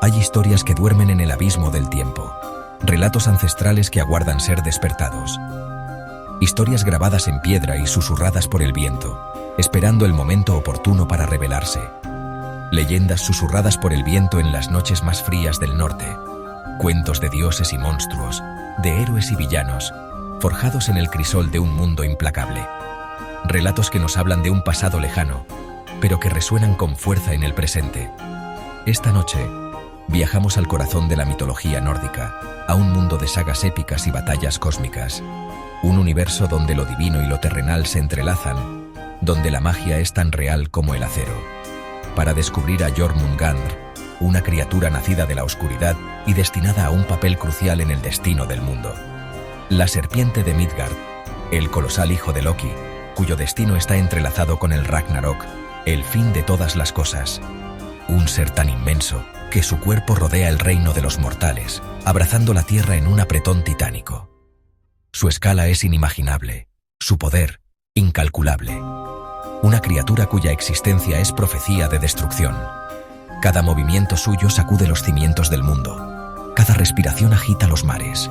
Hay historias que duermen en el abismo del tiempo, relatos ancestrales que aguardan ser despertados. Historias grabadas en piedra y susurradas por el viento, esperando el momento oportuno para revelarse. Leyendas susurradas por el viento en las noches más frías del norte. Cuentos de dioses y monstruos, de héroes y villanos, forjados en el crisol de un mundo implacable. Relatos que nos hablan de un pasado lejano, pero que resuenan con fuerza en el presente. Esta noche, viajamos al corazón de la mitología nórdica, a un mundo de sagas épicas y batallas cósmicas. Un universo donde lo divino y lo terrenal se entrelazan, donde la magia es tan real como el acero. Para descubrir a Jormungandr, una criatura nacida de la oscuridad y destinada a un papel crucial en el destino del mundo. La serpiente de Midgard, el colosal hijo de Loki, cuyo destino está entrelazado con el Ragnarok, el fin de todas las cosas. Un ser tan inmenso que su cuerpo rodea el reino de los mortales, abrazando la tierra en un apretón titánico. Su escala es inimaginable, su poder, incalculable. Una criatura cuya existencia es profecía de destrucción. Cada movimiento suyo sacude los cimientos del mundo. Cada respiración agita los mares.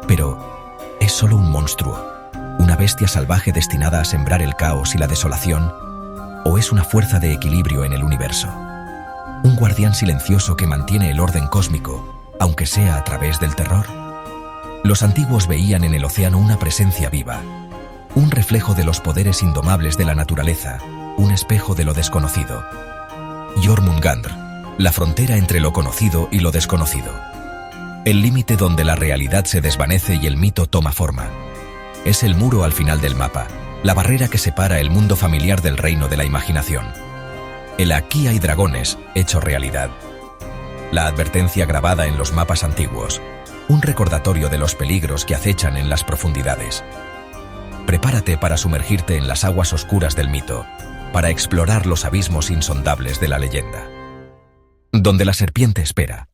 Pero, ¿es solo un monstruo? ¿Una bestia salvaje destinada a sembrar el caos y la desolación? ¿O es una fuerza de equilibrio en el universo? Un guardián silencioso que mantiene el orden cósmico, aunque sea a través del terror. Los antiguos veían en el océano una presencia viva, un reflejo de los poderes indomables de la naturaleza, un espejo de lo desconocido. Jormungandr, la frontera entre lo conocido y lo desconocido. El límite donde la realidad se desvanece y el mito toma forma. Es el muro al final del mapa, la barrera que separa el mundo familiar del reino de la imaginación. El aquí hay dragones, hecho realidad. La advertencia grabada en los mapas antiguos, un recordatorio de los peligros que acechan en las profundidades. Prepárate para sumergirte en las aguas oscuras del mito, para explorar los abismos insondables de la leyenda. Donde la serpiente espera,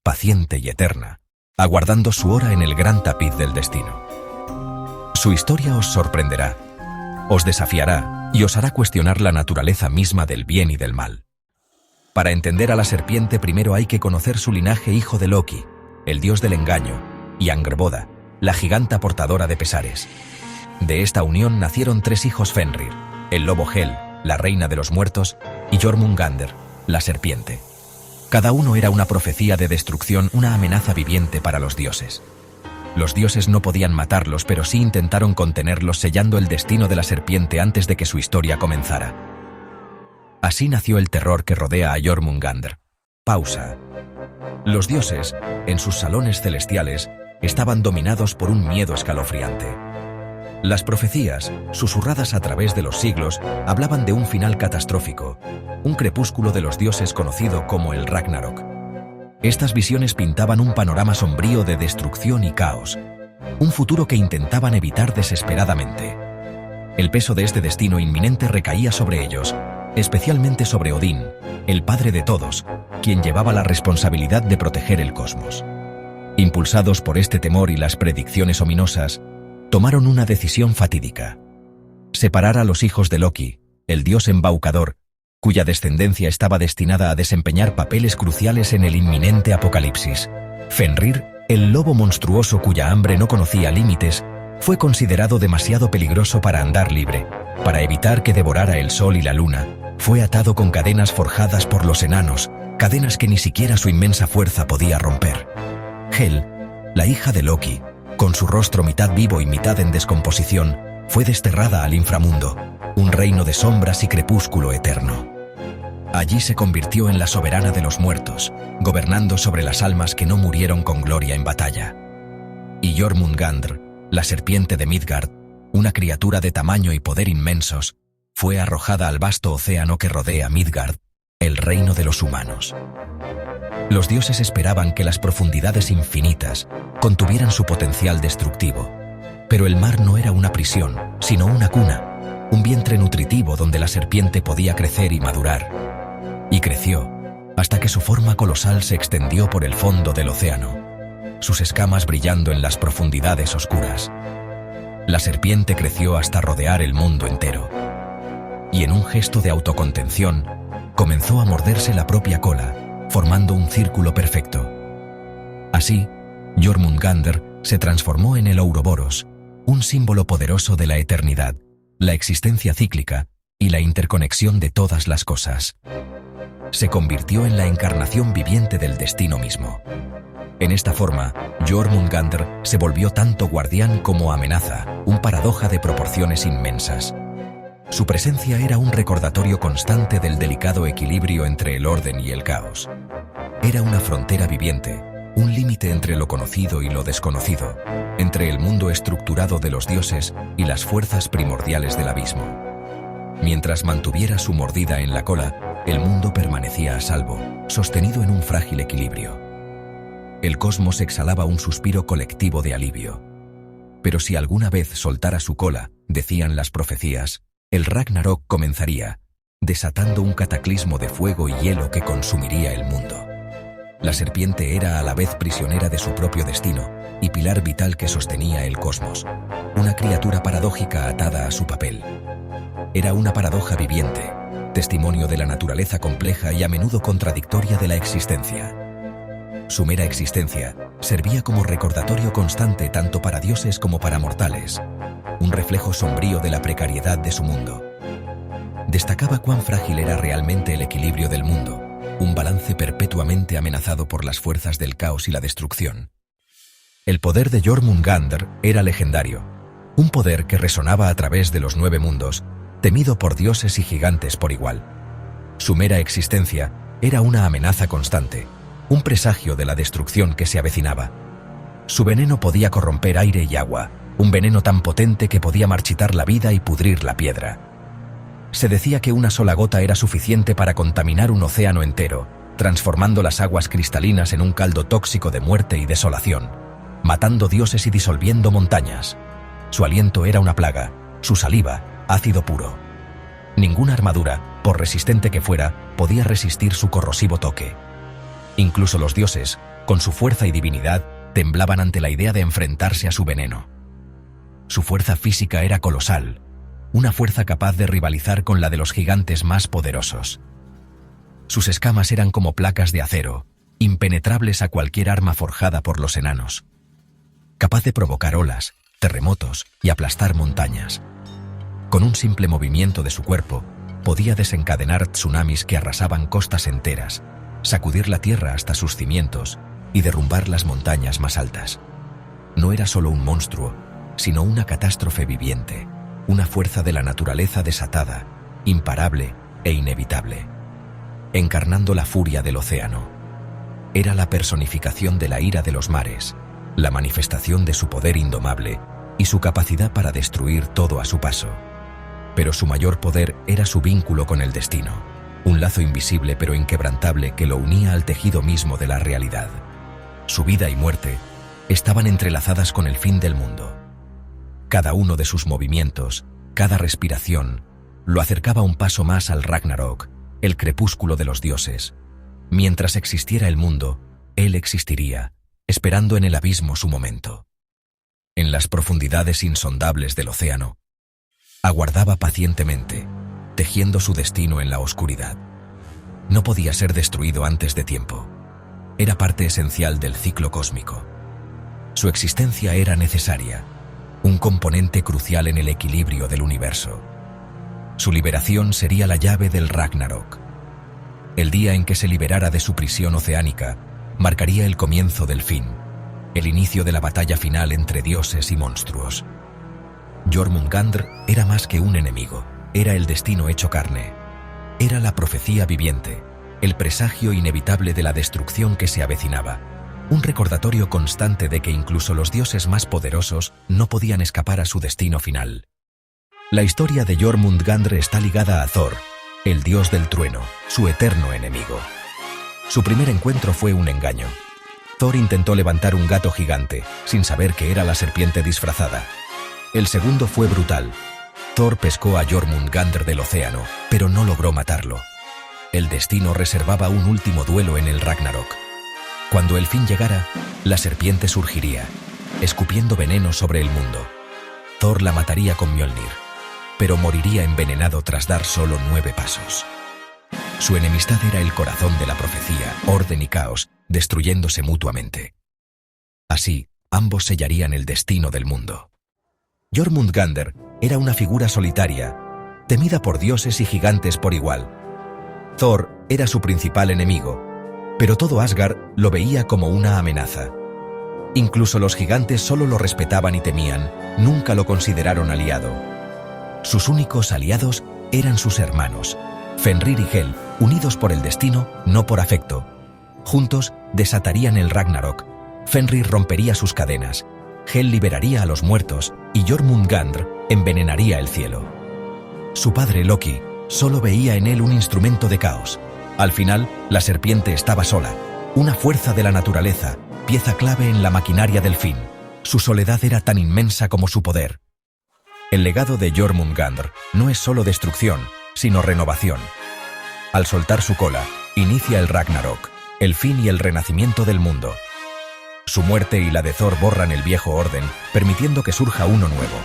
paciente y eterna, aguardando su hora en el gran tapiz del destino. Su historia os sorprenderá, os desafiará y os hará cuestionar la naturaleza misma del bien y del mal. Para entender a la serpiente primero hay que conocer su linaje hijo de Loki, el dios del engaño, y Angrboda, la giganta portadora de pesares. De esta unión nacieron 3 hijos Fenrir, el lobo Hel, la reina de los muertos, y Jormungandr, la serpiente. Cada uno era una profecía de destrucción, una amenaza viviente para los dioses. Los dioses no podían matarlos, pero sí intentaron contenerlos, sellando el destino de la serpiente antes de que su historia comenzara. Así nació el terror que rodea a Jormungandr. Pausa. Los dioses, en sus salones celestiales, estaban dominados por un miedo escalofriante. Las profecías, susurradas a través de los siglos, hablaban de un final catastrófico, un crepúsculo de los dioses conocido como el Ragnarok. Estas visiones pintaban un panorama sombrío de destrucción y caos, un futuro que intentaban evitar desesperadamente. El peso de este destino inminente recaía sobre ellos, especialmente sobre Odín, el padre de todos, quien llevaba la responsabilidad de proteger el cosmos. Impulsados por este temor y las predicciones ominosas, tomaron una decisión fatídica: separar a los hijos de Loki, el dios embaucador, cuya descendencia estaba destinada a desempeñar papeles cruciales en el inminente apocalipsis. Fenrir, el lobo monstruoso cuya hambre no conocía límites, fue considerado demasiado peligroso para andar libre. Para evitar que devorara el sol y la luna, fue atado con cadenas forjadas por los enanos, cadenas que ni siquiera su inmensa fuerza podía romper. Hel, la hija de Loki, con su rostro mitad vivo y mitad en descomposición, fue desterrada al inframundo, un reino de sombras y crepúsculo eterno. Allí se convirtió en la soberana de los muertos, gobernando sobre las almas que no murieron con gloria en batalla. Y Jormungandr, la serpiente de Midgard, una criatura de tamaño y poder inmensos, fue arrojada al vasto océano que rodea Midgard, el reino de los humanos. Los dioses esperaban que las profundidades infinitas contuvieran su potencial destructivo, pero el mar no era una prisión, sino una cuna, un vientre nutritivo donde la serpiente podía crecer y madurar. Y creció, hasta que su forma colosal se extendió por el fondo del océano, sus escamas brillando en las profundidades oscuras. La serpiente creció hasta rodear el mundo entero, y en un gesto de autocontención, comenzó a morderse la propia cola, formando un círculo perfecto. Así, Jormungandr se transformó en el Ouroboros, un símbolo poderoso de la eternidad, la existencia cíclica y la interconexión de todas las cosas. Se convirtió en la encarnación viviente del destino mismo. En esta forma, Jormungandr se volvió tanto guardián como amenaza, un paradoja de proporciones inmensas. Su presencia era un recordatorio constante del delicado equilibrio entre el orden y el caos. Era una frontera viviente, un límite entre lo conocido y lo desconocido, entre el mundo estructurado de los dioses y las fuerzas primordiales del abismo. Mientras mantuviera su mordida en la cola, el mundo permanecía a salvo, sostenido en un frágil equilibrio. El cosmos exhalaba un suspiro colectivo de alivio. Pero si alguna vez soltara su cola, decían las profecías, el Ragnarok comenzaría, desatando un cataclismo de fuego y hielo que consumiría el mundo. La serpiente era a la vez prisionera de su propio destino y pilar vital que sostenía el cosmos, una criatura paradójica atada a su papel. Era una paradoja viviente, testimonio de la naturaleza compleja y a menudo contradictoria de la existencia. Su mera existencia servía como recordatorio constante tanto para dioses como para mortales, un reflejo sombrío de la precariedad de su mundo. Destacaba cuán frágil era realmente el equilibrio del mundo, un balance perpetuamente amenazado por las fuerzas del caos y la destrucción. El poder de Jormungandr era legendario, un poder que resonaba a través de los 9 mundos, temido por dioses y gigantes por igual. Su mera existencia era una amenaza constante, un presagio de la destrucción que se avecinaba. Su veneno podía corromper aire y agua, un veneno tan potente que podía marchitar la vida y pudrir la piedra. Se decía que una sola gota era suficiente para contaminar un océano entero, transformando las aguas cristalinas en un caldo tóxico de muerte y desolación, matando dioses y disolviendo montañas. Su aliento era una plaga, su saliva, ácido puro. Ninguna armadura, por resistente que fuera, podía resistir su corrosivo toque. Incluso los dioses, con su fuerza y divinidad, temblaban ante la idea de enfrentarse a su veneno. Su fuerza física era colosal, una fuerza capaz de rivalizar con la de los gigantes más poderosos. Sus escamas eran como placas de acero, impenetrables a cualquier arma forjada por los enanos. Capaz de provocar olas, terremotos y aplastar montañas. Con un simple movimiento de su cuerpo, podía desencadenar tsunamis que arrasaban costas enteras, sacudir la tierra hasta sus cimientos y derrumbar las montañas más altas. No era solo un monstruo, sino una catástrofe viviente, una fuerza de la naturaleza desatada, imparable e inevitable, encarnando la furia del océano. Era la personificación de la ira de los mares, la manifestación de su poder indomable y su capacidad para destruir todo a su paso. Pero su mayor poder era su vínculo con el destino, un lazo invisible pero inquebrantable que lo unía al tejido mismo de la realidad. Su vida y muerte estaban entrelazadas con el fin del mundo. Cada uno de sus movimientos, cada respiración, lo acercaba un paso más al Ragnarok, el crepúsculo de los dioses. Mientras existiera el mundo, él existiría, esperando en el abismo su momento. En las profundidades insondables del océano, aguardaba pacientemente, tejiendo su destino en la oscuridad. No podía ser destruido antes de tiempo. Era parte esencial del ciclo cósmico. Su existencia era necesaria, un componente crucial en el equilibrio del universo. Su liberación sería la llave del Ragnarok. El día en que se liberara de su prisión oceánica marcaría el comienzo del fin, el inicio de la batalla final entre dioses y monstruos. Jormungandr era más que un enemigo. Era el destino hecho carne. Era la profecía viviente, el presagio inevitable de la destrucción que se avecinaba, un recordatorio constante de que incluso los dioses más poderosos no podían escapar a su destino final. La historia de Jormungandr está ligada a Thor, el dios del trueno, su eterno enemigo. Su primer encuentro fue un engaño. Thor intentó levantar un gato gigante, sin saber que era la serpiente disfrazada. El segundo fue brutal. Thor pescó a Jormungandr del océano, pero no logró matarlo. El destino reservaba un último duelo en el Ragnarok. Cuando el fin llegara, la serpiente surgiría, escupiendo veneno sobre el mundo. Thor la mataría con Mjolnir, pero moriría envenenado tras dar solo 9 pasos. Su enemistad era el corazón de la profecía, orden y caos, destruyéndose mutuamente. Así, ambos sellarían el destino del mundo. Jormungandr era una figura solitaria, temida por dioses y gigantes por igual. Thor era su principal enemigo, pero todo Asgard lo veía como una amenaza. Incluso los gigantes solo lo respetaban y temían, nunca lo consideraron aliado. Sus únicos aliados eran sus hermanos, Fenrir y Hel, unidos por el destino, no por afecto. Juntos desatarían el Ragnarok. Fenrir rompería sus cadenas, Hel liberaría a los muertos y Jormungandr envenenaría el cielo. Su padre Loki solo veía en él un instrumento de caos. Al final, la serpiente estaba sola, una fuerza de la naturaleza, pieza clave en la maquinaria del fin. Su soledad era tan inmensa como su poder. El legado de Jormungandr no es solo destrucción, sino renovación. Al soltar su cola, inicia el Ragnarok, el fin y el renacimiento del mundo. Su muerte y la de Thor borran el viejo orden, permitiendo que surja uno nuevo.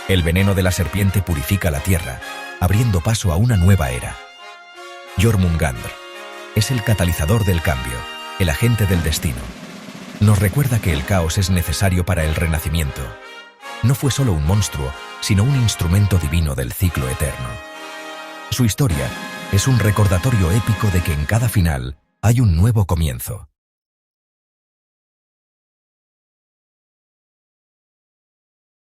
El veneno de la serpiente purifica la tierra, abriendo paso a una nueva era. Jormungandr es el catalizador del cambio, el agente del destino. Nos recuerda que el caos es necesario para el renacimiento. No fue solo un monstruo, sino un instrumento divino del ciclo eterno. Su historia es un recordatorio épico de que en cada final hay un nuevo comienzo.